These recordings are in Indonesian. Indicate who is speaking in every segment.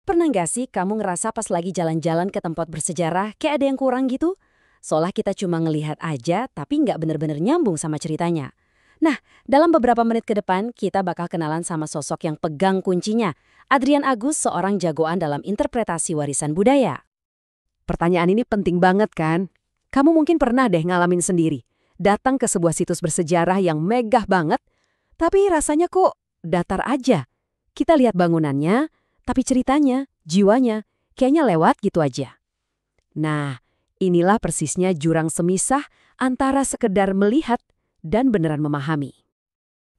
Speaker 1: Pernah nggak sih kamu ngerasa pas lagi jalan-jalan ke tempat bersejarah kayak ada yang kurang gitu? Seolah kita cuma ngelihat aja tapi nggak bener-bener nyambung sama ceritanya. Nah, dalam beberapa menit ke depan kita bakal kenalan sama sosok yang pegang kuncinya. Adrian Agus seorang jagoan dalam interpretasi warisan budaya.
Speaker 2: Pertanyaan ini penting banget kan? Kamu mungkin pernah deh ngalamin sendiri. Datang ke sebuah situs bersejarah yang megah banget, tapi rasanya kok datar aja. Kita lihat bangunannya, tapi ceritanya, jiwanya, kayaknya lewat gitu aja. Nah, inilah persisnya jurang semisah antara sekedar melihat dan beneran memahami.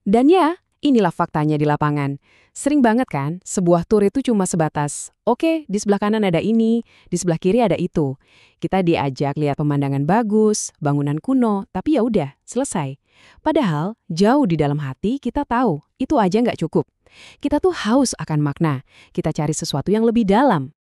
Speaker 2: Dan ya, inilah faktanya di lapangan. Sering banget kan, sebuah tur itu cuma sebatas, oke, di sebelah kanan ada ini, di sebelah kiri ada itu. Kita diajak lihat pemandangan bagus, bangunan kuno, tapi ya udah, selesai. Padahal, jauh di dalam hati kita tahu, itu aja nggak cukup. Kita tuh haus akan makna, kita cari sesuatu yang lebih dalam.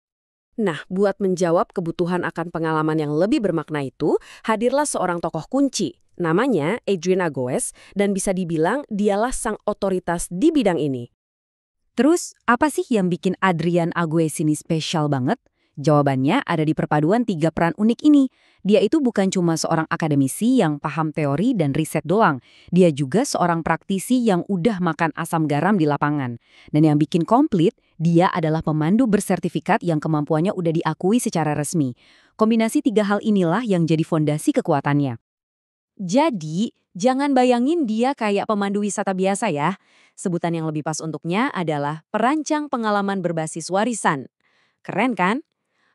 Speaker 2: Nah, buat menjawab kebutuhan akan pengalaman yang lebih bermakna itu, hadirlah seorang tokoh kunci. Namanya Adrian Agoes, dan bisa dibilang dialah sang otoritas di bidang ini.
Speaker 1: Terus, apa sih yang bikin Adrian Agus ini spesial banget? Jawabannya ada di perpaduan tiga peran unik ini. Dia itu bukan cuma seorang akademisi yang paham teori dan riset doang. Dia juga seorang praktisi yang udah makan asam garam di lapangan. Dan yang bikin komplit, dia adalah pemandu bersertifikat yang kemampuannya udah diakui secara resmi. Kombinasi tiga hal inilah yang jadi fondasi kekuatannya. Jadi, jangan bayangin dia kayak pemandu wisata biasa ya. Sebutan yang lebih pas untuknya adalah perancang pengalaman berbasis warisan. Keren kan?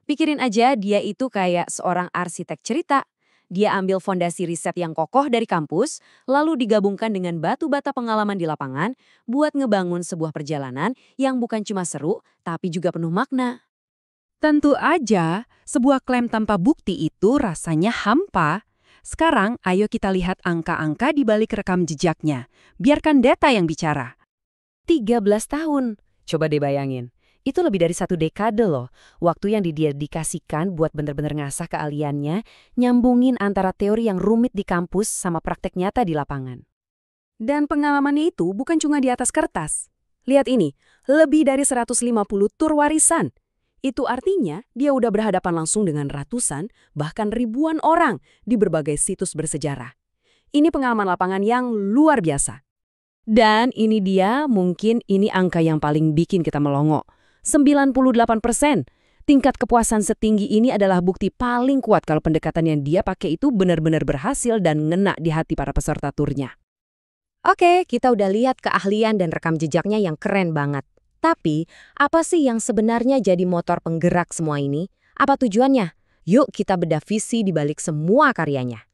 Speaker 1: Pikirin aja dia itu kayak seorang arsitek cerita. Dia ambil fondasi riset yang kokoh dari kampus, lalu digabungkan dengan batu bata pengalaman di lapangan buat ngebangun sebuah perjalanan yang bukan cuma seru, tapi juga penuh makna.
Speaker 2: Tentu aja, sebuah klaim tanpa bukti itu rasanya hampa. Sekarang, ayo kita lihat angka-angka di balik rekam jejaknya. Biarkan data yang bicara. 13 tahun. Coba deh bayangin. Itu lebih dari 1 dekade loh. Waktu yang didedikasikan buat bener-bener ngasah keahliannya, nyambungin antara teori yang rumit di kampus sama praktek nyata di lapangan. Dan pengalamannya itu bukan cuma di atas kertas. Lihat ini, lebih dari 150 tur warisan. Itu artinya dia udah berhadapan langsung dengan ratusan, bahkan ribuan orang di berbagai situs bersejarah. Ini pengalaman lapangan yang luar biasa. Dan ini dia, mungkin ini angka yang paling bikin kita melongo. 98%. Tingkat kepuasan setinggi ini adalah bukti paling kuat kalau pendekatan yang dia pakai itu benar-benar berhasil dan ngena di hati para peserta turnya.
Speaker 1: Oke, kita udah lihat keahlian dan rekam jejaknya yang keren banget. Tapi, apa sih yang sebenarnya jadi motor penggerak semua ini? Apa tujuannya? Yuk kita bedah visi di balik semua karyanya.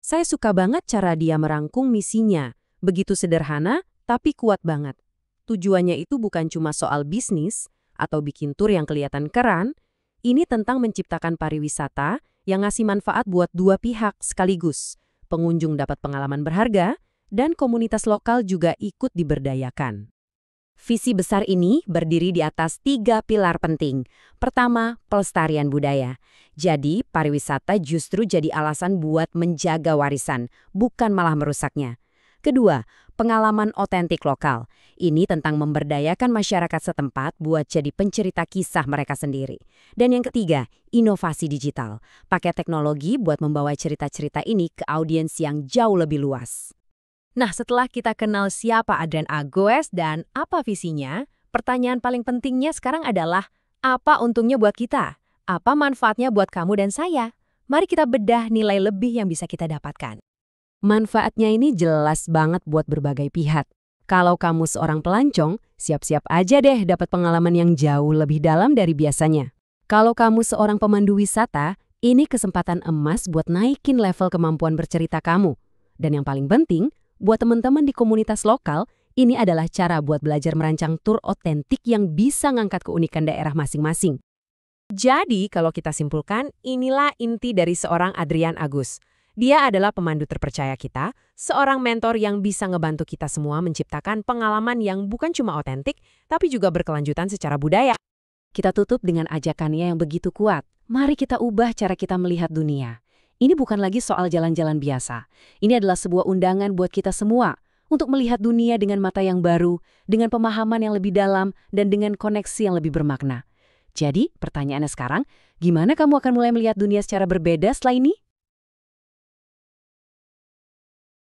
Speaker 2: Saya suka banget cara dia merangkum misinya. Begitu sederhana, tapi kuat banget. Tujuannya itu bukan cuma soal bisnis atau bikin tur yang kelihatan keren. Ini tentang menciptakan pariwisata yang ngasih manfaat buat dua pihak sekaligus. Pengunjung dapat pengalaman berharga, dan komunitas lokal juga ikut diberdayakan.
Speaker 1: Visi besar ini berdiri di atas 3 pilar penting. Pertama, pelestarian budaya. Jadi, pariwisata justru jadi alasan buat menjaga warisan, bukan malah merusaknya. Kedua, pengalaman otentik lokal. Ini tentang memberdayakan masyarakat setempat buat jadi pencerita kisah mereka sendiri. Dan yang ketiga, inovasi digital. Pakai teknologi buat membawa cerita-cerita ini ke audiens yang jauh lebih luas.
Speaker 2: Nah, setelah kita kenal siapa Adrian Agoes dan apa visinya, pertanyaan paling pentingnya sekarang adalah, apa untungnya buat kita? Apa manfaatnya buat kamu dan saya? Mari kita bedah nilai lebih yang bisa kita dapatkan. Manfaatnya ini jelas banget buat berbagai pihak. Kalau kamu seorang pelancong, siap-siap aja deh dapat pengalaman yang jauh lebih dalam dari biasanya. Kalau kamu seorang pemandu wisata, ini kesempatan emas buat naikin level kemampuan bercerita kamu. Dan yang paling penting, buat teman-teman di komunitas lokal, ini adalah cara buat belajar merancang tur otentik yang bisa ngangkat keunikan daerah masing-masing. Jadi, kalau kita simpulkan, inilah inti dari seorang Adrian Agus. Dia adalah pemandu terpercaya kita, seorang mentor yang bisa ngebantu kita semua menciptakan pengalaman yang bukan cuma otentik, tapi juga berkelanjutan secara budaya. Kita tutup dengan ajakannya yang begitu kuat. Mari kita ubah cara kita melihat dunia. Ini bukan lagi soal jalan-jalan biasa. Ini adalah sebuah undangan buat kita semua untuk melihat dunia dengan mata yang baru, dengan pemahaman yang lebih dalam, dan dengan koneksi yang lebih bermakna.
Speaker 1: Jadi, pertanyaannya sekarang, gimana kamu akan mulai melihat dunia secara berbeda setelah ini?